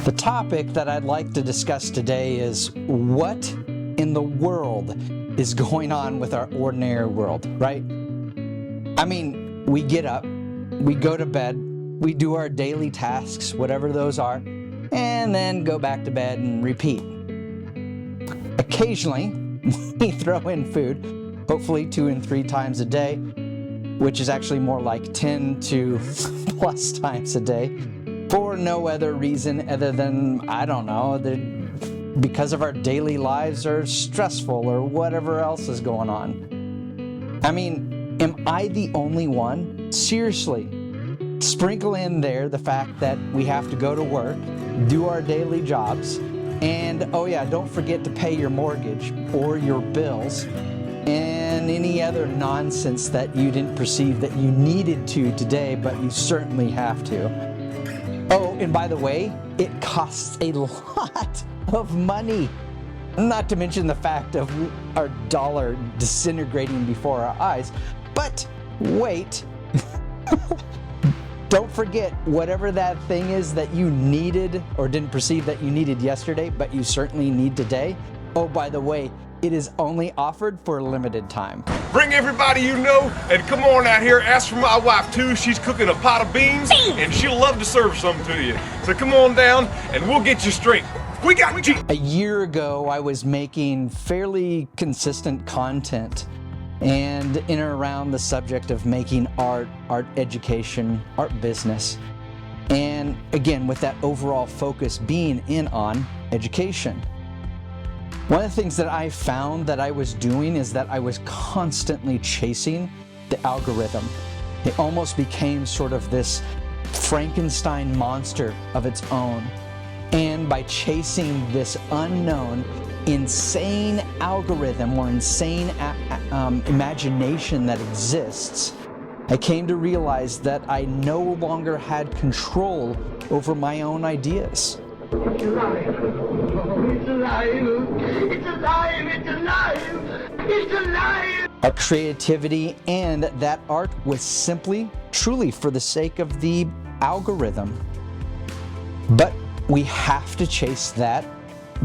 The topic that I'd like to discuss today is what in the world is going on with our ordinary world, right? I mean, we get up, we go to bed, we do our daily tasks, whatever those are, and then go back to bed and repeat. Occasionally, we throw in food, hopefully 2 and 3 times a day, which is actually more like 10 to plus times a day, for no other reason other than, I don't know, because of our daily lives are stressful or whatever else is going on. I mean, am I the only one? Seriously, sprinkle in there the fact that we have to go to work, do our daily jobs, and oh yeah, don't forget to pay your mortgage or your bills and any other nonsense that you didn't perceive that you needed to today, but you certainly have to. Oh, and by the way, it costs a lot of money. Not to mention the fact of our dollar disintegrating before our eyes. But wait, don't forget whatever that thing is that you needed or didn't perceive that you needed yesterday, but you certainly need today. Oh, by the way, it is only offered for a limited time. Bring everybody you know, and come on out here. Ask for my wife too. She's cooking a pot of beans, and she'll love to serve some to you. So come on down, and we'll get you straight. We got you. A year ago, I was making fairly consistent content and in and around the subject of making art education, art business. And again, with that overall focus being in on education. One of the things that I found that I was doing is that I was constantly chasing the algorithm. It almost became sort of this Frankenstein monster of its own. And by chasing this unknown, insane algorithm or insane imagination that exists, I came to realize that I no longer had control over my own ideas. It's alive. It's alive. It's alive. It's alive. It's alive. Our creativity and that art was simply, truly for the sake of the algorithm. But we have to chase that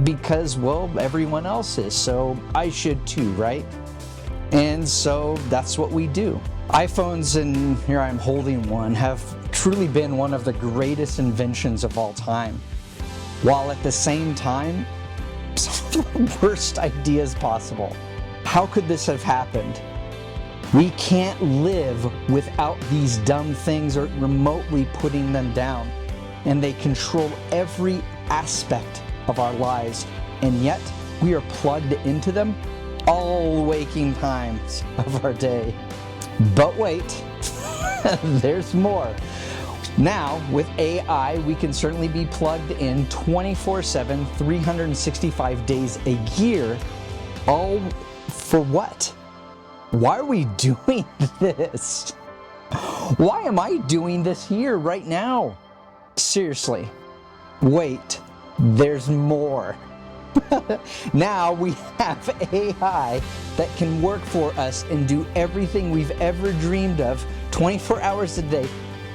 because, well, everyone else is, so I should too, right? And so that's what we do. iPhones, and here I'm holding one, have truly been one of the greatest inventions of all time, while at the same time, some of the worst ideas possible. How could this have happened? We can't live without these dumb things or remotely putting them down. And they control every aspect of our lives. And yet, we are plugged into them all waking times of our day. But wait, there's more. Now, with AI, we can certainly be plugged in 24/7, 365 days a year. All for what? Why are we doing this? Why am I doing this here right now? Seriously, wait, there's more. Now we have AI that can work for us and do everything we've ever dreamed of 24 hours a day,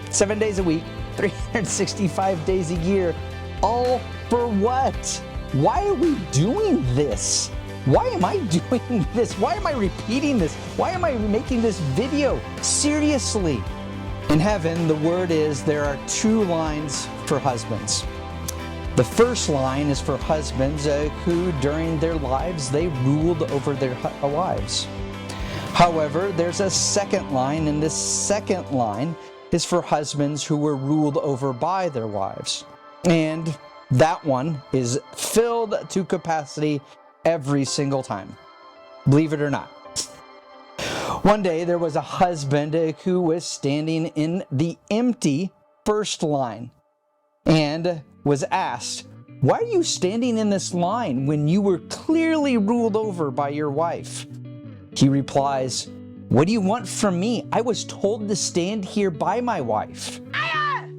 7 days a week, 365 days a year. All for what? Why are we doing this? Why am I doing this? Why am I repeating this? Why am I making this video? Seriously. In heaven, the word is there are 2 lines for husbands. The first line is for husbands who, during their lives, they ruled over their wives. However, there's a second line, and this second line is for husbands who were ruled over by their wives. And that one is filled to capacity every single time, believe it or not. One day there was a husband who was standing in the empty first line and was asked, "Why are you standing in this line when you were clearly ruled over by your wife?" He replies, "What do you want from me? I was told to stand here by my wife." Liar!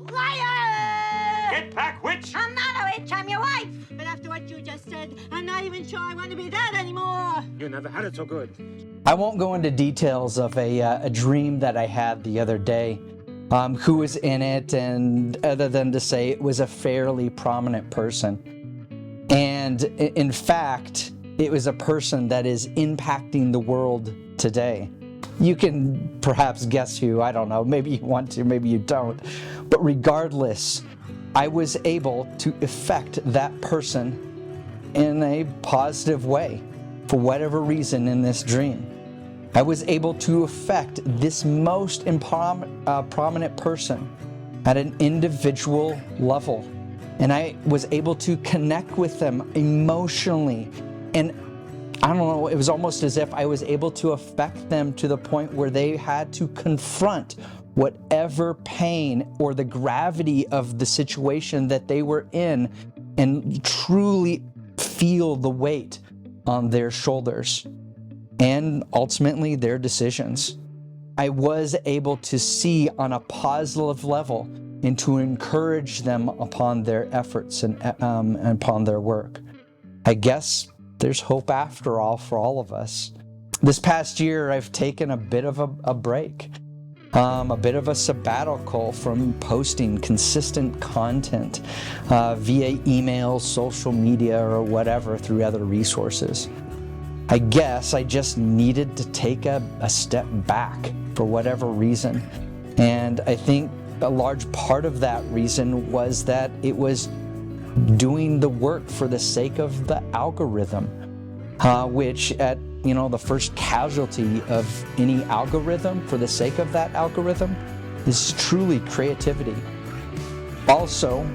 Liar! Get back, witch! I'm not a witch, I'm your wife. But after what you just said, I'm not even sure I want to be that anymore. You never had it so good. I won't go into details of a dream that I had the other day, who was in it, and other than to say it was a fairly prominent person. And in fact, it was a person that is impacting the world today. You can perhaps guess who, I don't know, maybe you want to, maybe you don't. But regardless, I was able to affect that person in a positive way for whatever reason in this dream. I was able to affect this most prominent person at an individual level. And I was able to connect with them emotionally. And I don't know, it was almost as if I was able to affect them to the point where they had to confront whatever pain or the gravity of the situation that they were in and truly feel the weight on their shoulders and ultimately their decisions. I was able to see on a positive level and to encourage them upon their efforts and upon their work. I guess there's hope after all for all of us. This past year, I've taken a bit of a break, a bit of a sabbatical from posting consistent content via email, social media, or whatever through other resources. I guess I just needed to take a step back for whatever reason. And I think a large part of that reason was that it was doing the work for the sake of the algorithm, which at the first casualty of any algorithm for the sake of that algorithm is truly creativity. Also,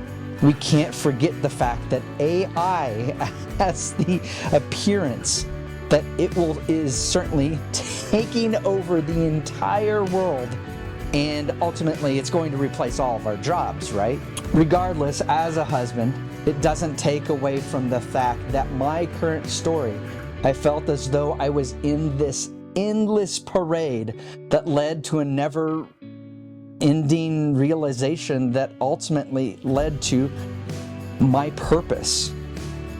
we can't forget the fact that AI has the appearance that it is certainly taking over the entire world, and ultimately it's going to replace all of our jobs, right? Regardless, as a husband, it doesn't take away from the fact that my current story, I felt as though I was in this endless parade that led to a never-ending realization that ultimately led to my purpose.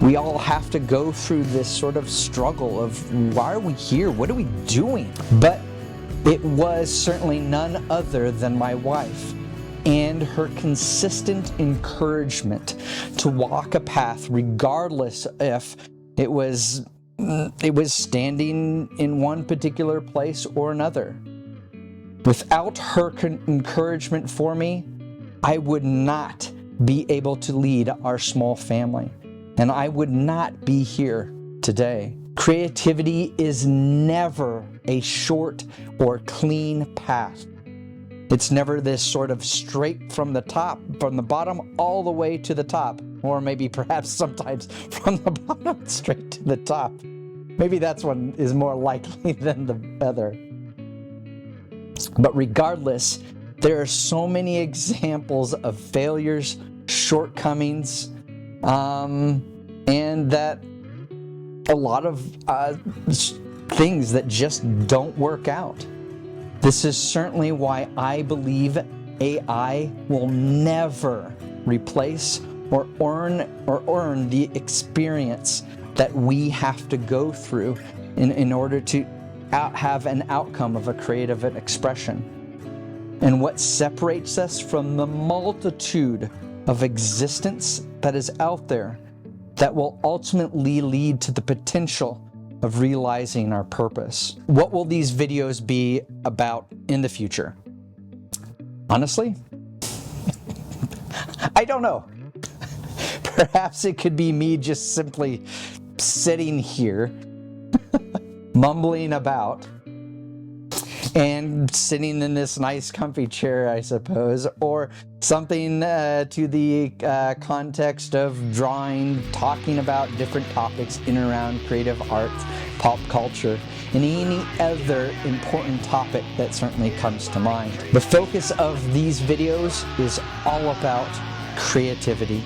We all have to go through this sort of struggle of why are we here? What are we doing? But it was certainly none other than my wife and her consistent encouragement to walk a path regardless if it was standing in one particular place or another. Without her encouragement for me, I would not be able to lead our small family, and I would not be here today. Creativity is never a short or clean path. It's never this sort of straight from the top, from the bottom all the way to the top, or maybe perhaps sometimes from the bottom straight to the top. Maybe that's one is more likely than the other. But regardless, there are so many examples of failures, shortcomings, and that a lot of things that just don't work out. This is certainly why I believe AI will never replace or earn the experience that we have to go through in order to have an outcome of a creative expression. And what separates us from the multitude of existence that is out there that will ultimately lead to the potential of realizing our purpose. What will these videos be about in the future? Honestly, I don't know. Perhaps it could be me just simply sitting here, mumbling about, and sitting in this nice comfy chair, I suppose, or something to the context of drawing, talking about different topics in and around creative arts, pop culture, and any other important topic that certainly comes to mind. The focus of these videos is all about creativity,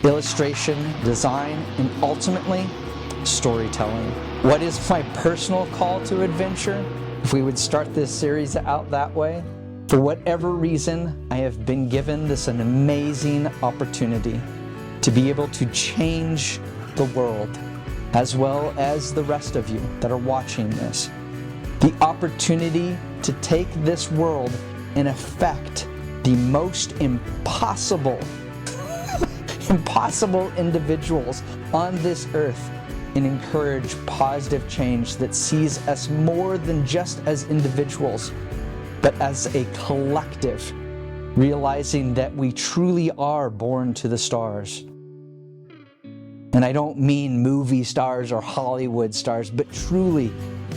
illustration, design, and ultimately storytelling. What is my personal call to adventure? If we would start this series out that way, for whatever reason, I have been given this an amazing opportunity to be able to change the world, as well as the rest of you that are watching this. The opportunity to take this world and affect the most impossible individuals on this earth and encourage positive change that sees us more than just as individuals, but as a collective, realizing that we truly are born to the stars. And I don't mean movie stars or Hollywood stars, but truly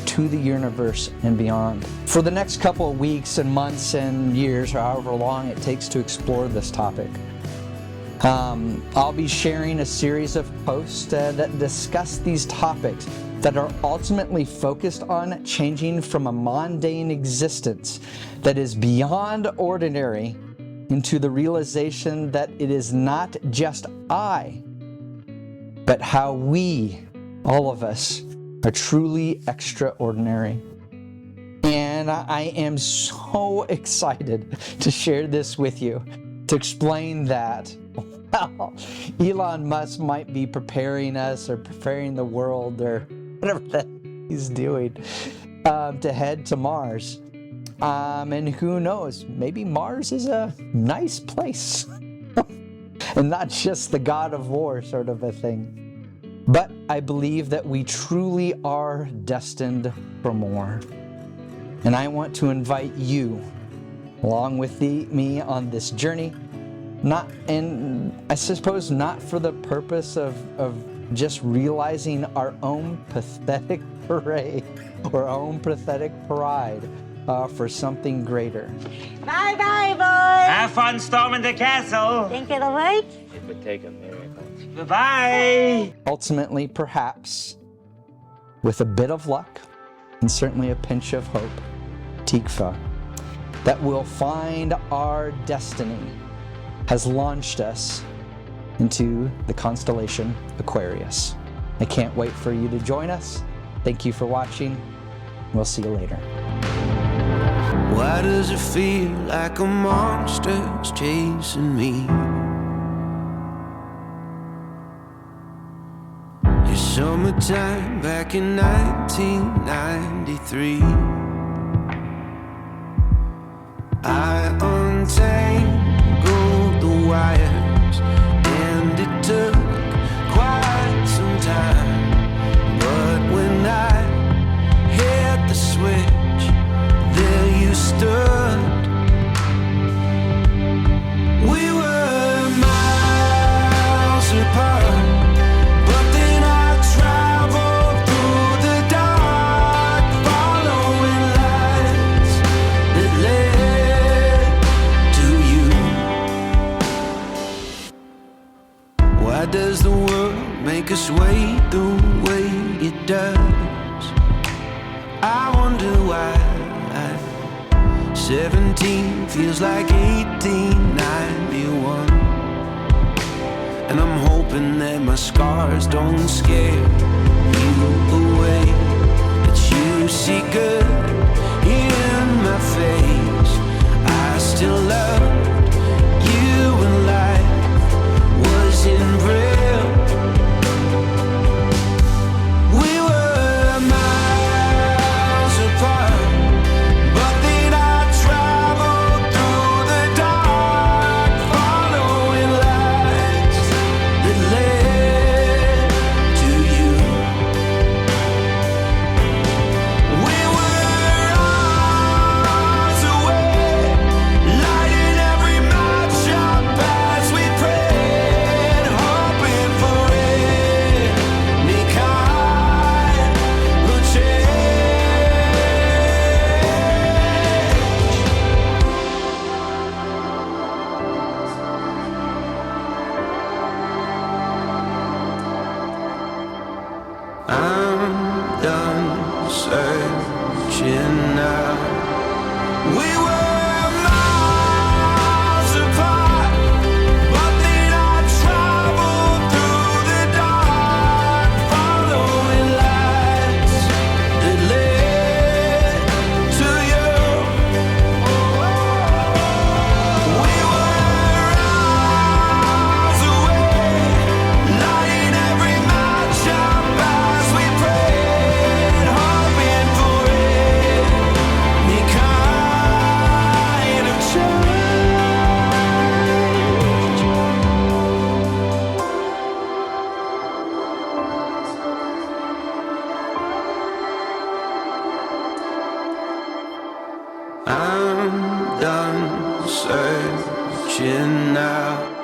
to the universe and beyond. For the next couple of weeks and months and years, or however long it takes to explore this topic, I'll be sharing a series of posts that discuss these topics that are ultimately focused on changing from a mundane existence that is beyond ordinary into the realization that it is not just I, but how we, all of us, are truly extraordinary. And I am so excited to share this with you, to explain that, well, Elon Musk might be preparing us or preparing the world or whatever that he's doing to head to Mars. And who knows, maybe Mars is a nice place and not just the god of war sort of a thing. But I believe that we truly are destined for more. And I want to invite you along with me on this journey, I suppose not for the purpose of just realizing our own pathetic parade or our own pathetic pride, for something greater. Bye-bye, boys. Have fun storming the castle. Think it'll work? It would take a miracle. Bye-bye. Ultimately, perhaps, with a bit of luck and certainly a pinch of hope, Tikva, that we'll find our destiny has launched us into the constellation Aquarius. I can't wait for you to join us. Thank you for watching. We'll see you later. Why does it feel like a monster's chasing me? It's summertime back in 1993. I untangled the wires, and it took quite some time. But when I hit the switch, there you stood. We were miles apart, but then I traveled through the dark, following lights that led to you. Why does the world make us wait the way it does? I wonder why. 17 feels like 1891, and I'm hoping that my scars don't scare you away, that you see good in my face. I still loved you when life was in real. We were miles apart, but then I traveled through the dark, following lights that led to you. We were arms away, lighting I'm done searching now.